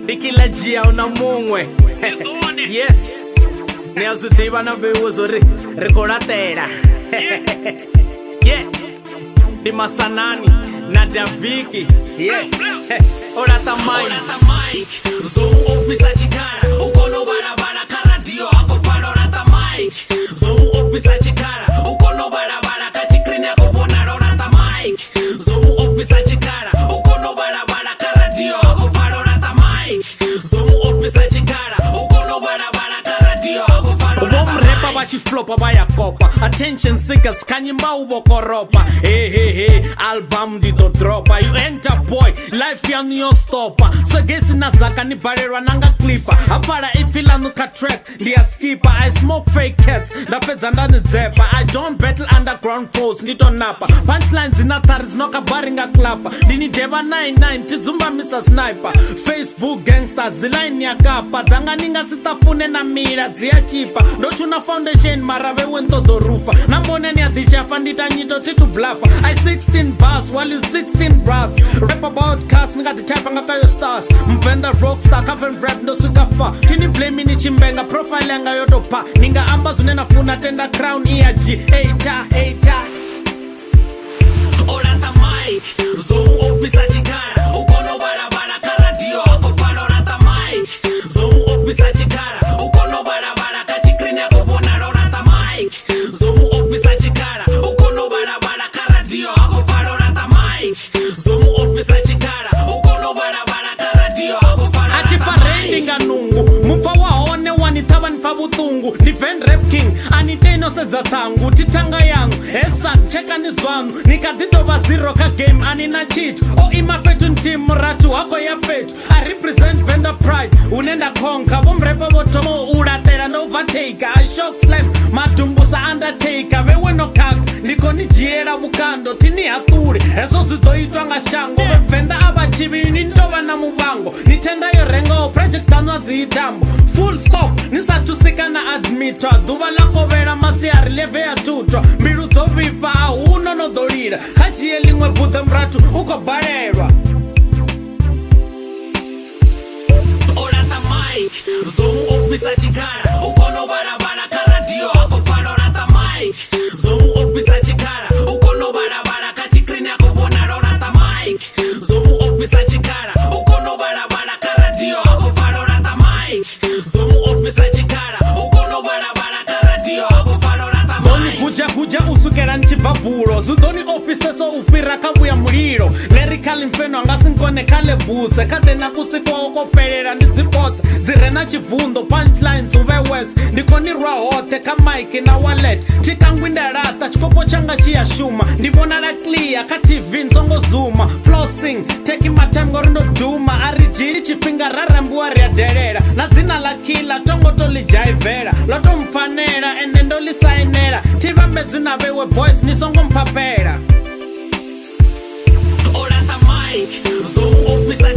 Dikila jia una mungwe. Yes. Ni azutiva na beuzo rekoratera. Yeah. Di Masanani na Daviki. Yeah. Orata Mike. Zoom officer chikara. Ukono barabara karadio ako faro orata Mike. Zoom officer chikara. Ukono barabara kachikrine ako bonaro orata Mike. Zoom officer chikara. Ukono barabara karadio ako faro orata Mike. Zoom officer chikara. Ukono barabara karadio ako faro orata Mike. Repa bachiflopa baya kopa. Attention seekers kanyimba ubokoropa. Hey, album dito dropa. You enter boy, life yanu yo stopa. So gesi na zaka ni barera nanga clipper. Afara ifila nuka track, ndiya skipper. I smoke fake cats, ndapedza ndani zepa. I don't battle underground foes, ndito napa. Punchlines zinatari zinoka baringa klapa. Dini deva 99, tizumba misa sniper. Facebook gangsters, zilaini ya kapa. Zanga ninga sitafune na mira, zia chipa. Ndochuna foundation, marawe wento do rufa. Nambone ni adishafa, ndita nyito titu blafa. I 16 bars, while you 16 bras. Rap about cast, nigga the type nga kayo stars. Mvenda rockstar, cover rap ndo suka fa. Tini blame ni chimbenga, profile yanga yodo pa. Ninga amba zunena funa tenda crown EAG. Eita. Orata Mike, zoom officer chikara. Ukono barabara karadio, ako faro orata Mike. Zoom officer chikara. Ukono barabara kachikrine ako bonaro orata Mike. Zoom officer chikara. Ukono barabara karadio, ako faro orata Mike. Zoom officer chikara. Ukono barabara karadio, ako faro orata Mike. Atifarending anungu, mufa waone wanitaba nifabutungu. Defend rap king, aniteno seza tangu. Titanga yangu, esan cheka nizwangu. Nikadito baziro ka game, anina cheat. O imapetu ntimu ratu, hako ya petu. I represent vendor pride, unenda konka. Bumrepa botomo, uratera no overtaker. I shock slam, matumbusa undertaker. Wewe no kaka, niko nijiera bukando. Tini haturi, ezo zizoitwa nga shango. Befenda abachibi, nintoba na mubango. Nitenda yo rengo, project anwa ziitambo. Full stop, nisatusika na admito. Duba lako vera masiari leve ya tutwa. Mbiru zovipa, uno no dorira. Haji elingwe buda mratu, uko barera. Orata Mike, zoom officer chikara. Ukono barabara karadio, ako faro orata Mike. Zoom officer chikara. Ukono barabara kachikrine ako bonaro orata Mike. Zoom officer chikara. Ukono barabara karadio, ako faro orata Mike. Zoom officer chikara. Ukono barabara karadio, ako faro orata Mike. Kuja usukera nchivaburo. Zudoni officer so ufira kabu ya muriro. Lyrical infeno angasinkone kale buse. Kate na kusikwa oko perera nizipose. Zirena chivundo punchlines uwe west. Ndikoni hote ka Mike na wallet. Chikangwinda rata chikopo changa chia shuma. Ndibona na clear ka TV nsongo zuma. Flossing taking my time gorindo duma. Arijiri chipinga rarambu aria derera. Na zina la kila tongo toli jaivera. Loto mfanera enendo li sainera. Tiva mezuna bewe boys nisongo mpapera. Orata Mike, zoom officer